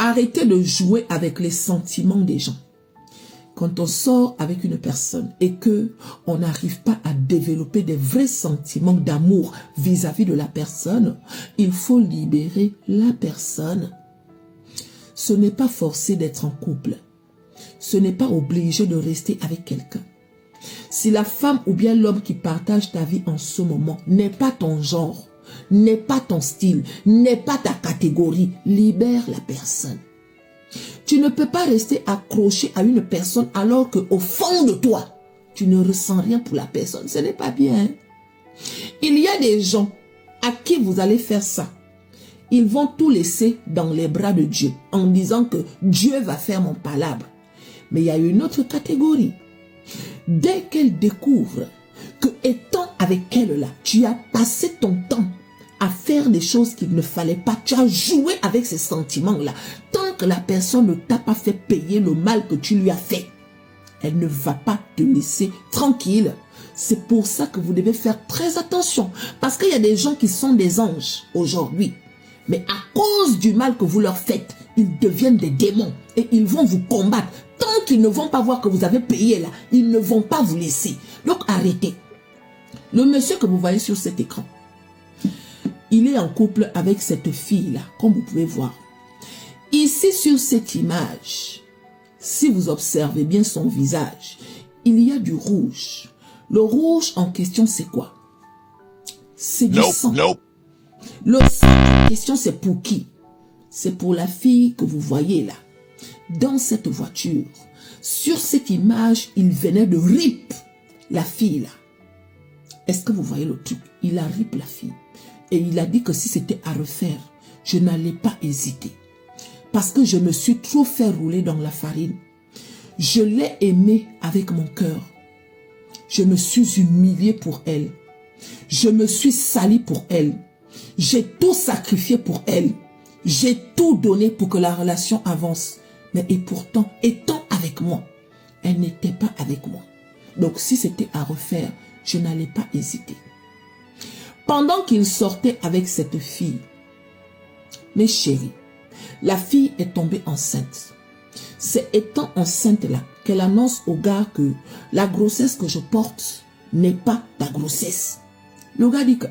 Arrêtez de jouer avec les sentiments des gens. Quand on sort avec une personne et que on n'arrive pas à développer des vrais sentiments d'amour vis-à-vis de la personne, il faut libérer la personne. Ce n'est pas forcé d'être en couple. Ce n'est pas obligé de rester avec quelqu'un. Si la femme ou bien l'homme qui partage ta vie en ce moment n'est pas ton genre, n'est pas ton style, n'est pas ta catégorie, libère la personne. Tu ne peux pas rester accroché à une personne alors qu'au fond de toi, tu ne ressens rien pour la personne. Ce n'est pas bien. Il y a des gens à qui vous allez faire ça. Ils vont tout laisser dans les bras de Dieu en disant que Dieu va faire mon palabre. Mais il y a une autre catégorie. Dès qu'elle découvre que étant avec elle là, tu as passé ton temps à faire des choses qu'il ne fallait pas, tu as joué avec ces sentiments-là. Tant que la personne ne t'a pas fait payer le mal que tu lui as fait, elle ne va pas te laisser tranquille. C'est pour ça que vous devez faire très attention. Parce qu'il y a des gens qui sont des anges aujourd'hui. Mais à cause du mal que vous leur faites, ils deviennent des démons et ils vont vous combattre. Tant qu'ils ne vont pas voir que vous avez payé là, ils ne vont pas vous laisser. Donc arrêtez. Le monsieur que vous voyez sur cet écran, il est en couple avec cette fille-là, comme vous pouvez voir. Ici, sur cette image, si vous observez bien son visage, il y a du rouge. Le rouge en question, c'est quoi? C'est du sang. Le sang en question, c'est pour qui? C'est pour la fille que vous voyez là, dans cette voiture. Sur cette image, il venait de rip la fille là. Est-ce que vous voyez le truc? Il a rip la fille. Et il a dit que si c'était à refaire, je n'allais pas hésiter. Parce que je me suis trop fait rouler dans la farine. Je l'ai aimée avec mon cœur. Je me suis humilié pour elle. Je me suis sali pour elle. J'ai tout sacrifié pour elle. J'ai tout donné pour que la relation avance. Mais et pourtant, étant avec moi, elle n'était pas avec moi. Donc si c'était à refaire, je n'allais pas hésiter. Pendant qu'il sortait avec cette fille, mes chéris, la fille est tombée enceinte. C'est étant enceinte là qu'elle annonce au gars que la grossesse que je porte n'est pas ta grossesse. Le gars dit que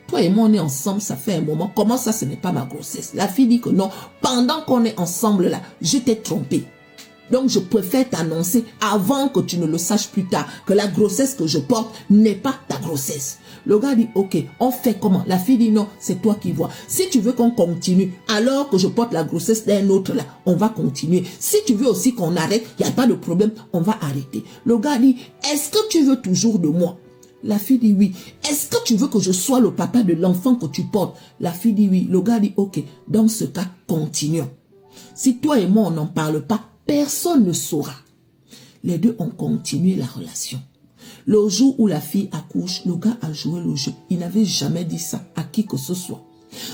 toi et moi on est ensemble, ça fait un moment. Comment ça, ce n'est pas ma grossesse? La fille dit que non, pendant qu'on est ensemble là, je t'ai trompé. Donc je préfère t'annoncer avant que tu ne le saches plus tard que la grossesse que je porte n'est pas ta grossesse. Le gars dit ok, on fait comment? La fille dit non, c'est toi qui vois. Si tu veux qu'on continue alors que je porte la grossesse d'un autre là, on va continuer. Si tu veux aussi qu'on arrête, il n'y a pas de problème, on va arrêter. Le gars dit est-ce que tu veux toujours de moi? La fille dit oui. Est-ce que tu veux que je sois le papa de l'enfant que tu portes? La fille dit oui. Le gars dit ok, dans ce cas, continuons. Si toi et moi on n'en parle pas, personne ne saura. Les deux ont continué la relation. Le jour où la fille accouche, le gars a joué le jeu. Il n'avait jamais dit ça à qui que ce soit.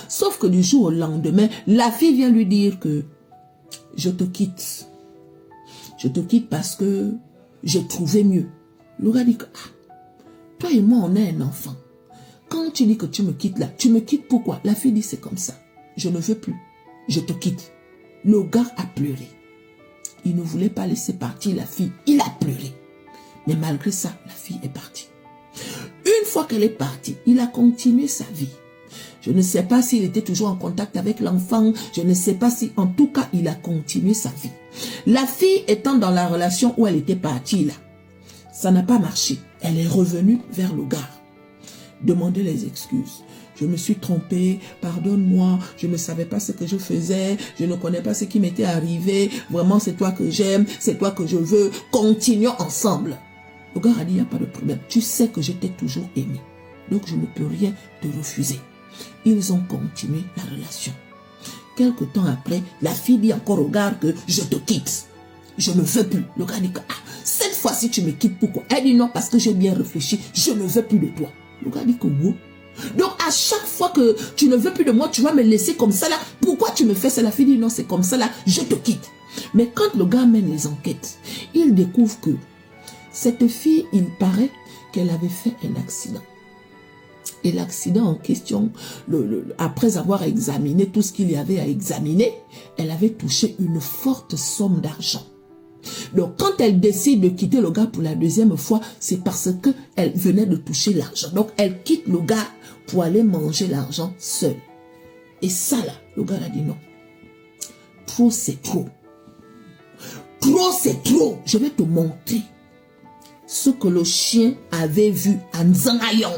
Sauf que du jour au lendemain, la fille vient lui dire que je te quitte. Je te quitte parce que j'ai trouvé mieux. Le gars dit que toi et moi on a un enfant. Quand tu dis que tu me quittes là, tu me quittes pourquoi? La fille dit c'est comme ça. Je ne veux plus. Je te quitte. Le gars a pleuré. Il ne voulait pas laisser partir la fille. Il a pleuré. Mais malgré ça, la fille est partie. Une fois qu'elle est partie, il a continué sa vie. Je ne sais pas s'il était toujours en contact avec l'enfant. Je ne sais pas si, en tout cas, il a continué sa vie. La fille étant dans la relation où elle était partie là, ça n'a pas marché. Elle est revenue vers le gars. Demander les excuses. Je me suis trompée, pardonne-moi, je ne savais pas ce que je faisais, je ne connais pas ce qui m'était arrivé, vraiment c'est toi que j'aime, c'est toi que je veux, continuons ensemble. Le gars a dit, il n'y a pas de problème, tu sais que je t'ai toujours aimé, donc je ne peux rien te refuser. Ils ont continué la relation. Quelque temps après, la fille dit encore au gars que je te quitte, je ne veux plus. Le gars dit que cette fois-ci tu me quittes, pourquoi? Elle dit non, parce que j'ai bien réfléchi, je ne veux plus de toi. Le gars dit que wow. Donc à chaque fois que tu ne veux plus de moi, tu vas me laisser comme ça là. Pourquoi tu me fais ça? La fille dit non, c'est comme ça là, je te quitte. Mais quand le gars mène les enquêtes, il découvre que cette fille, il paraît qu'elle avait fait un accident. Et l'accident en question, après avoir examiné tout ce qu'il y avait à examiner, elle avait touché une forte somme d'argent. Donc, quand elle décide de quitter le gars pour la deuxième fois, c'est parce qu'elle venait de toucher l'argent. Donc, elle quitte le gars pour aller manger l'argent seule. Et ça, là, le gars a dit non. Trop, c'est trop. Trop, c'est trop. Je vais te montrer ce que le chien avait vu en Nzangayon.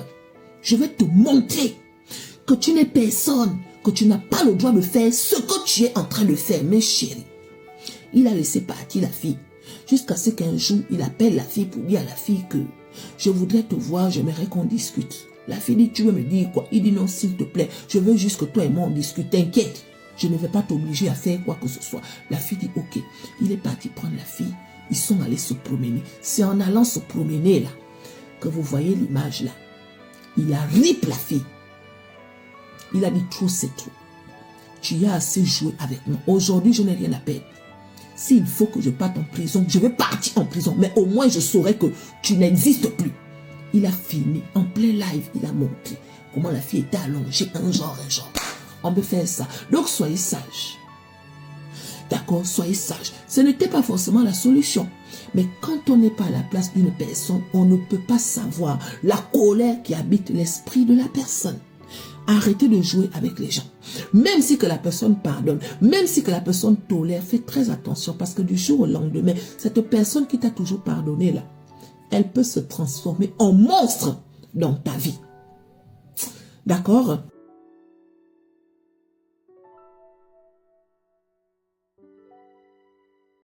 Je vais te montrer que tu n'es personne, que tu n'as pas le droit de faire ce que tu es en train de faire, mes chéris. Il a laissé partir la fille. Jusqu'à ce qu'un jour, il appelle la fille pour dire à la fille que je voudrais te voir, j'aimerais qu'on discute. La fille dit, tu veux me dire quoi? Il dit non, s'il te plaît, je veux juste que toi et moi on discute, t'inquiète. Je ne vais pas t'obliger à faire quoi que ce soit. La fille dit, ok. Il est parti prendre la fille. Ils sont allés se promener. C'est en allant se promener là que vous voyez l'image là. Il a rip la fille. Il a dit, trop c'est trop. Tu as assez joué avec moi. Aujourd'hui, je n'ai rien à perdre. S'il faut que je parte en prison, je vais partir en prison. Mais au moins, je saurai que tu n'existes plus. Il a filmé en plein live. Il a montré comment la fille était allongée. Un genre. On peut faire ça. Donc, soyez sages. D'accord, soyez sages. Ce n'était pas forcément la solution. Mais quand on n'est pas à la place d'une personne, on ne peut pas savoir la colère qui habite l'esprit de la personne. Arrêtez de jouer avec les gens. Même si que la personne pardonne, même si que la personne tolère, faites très attention parce que du jour au lendemain, cette personne qui t'a toujours pardonné là, elle peut se transformer en monstre dans ta vie. D'accord?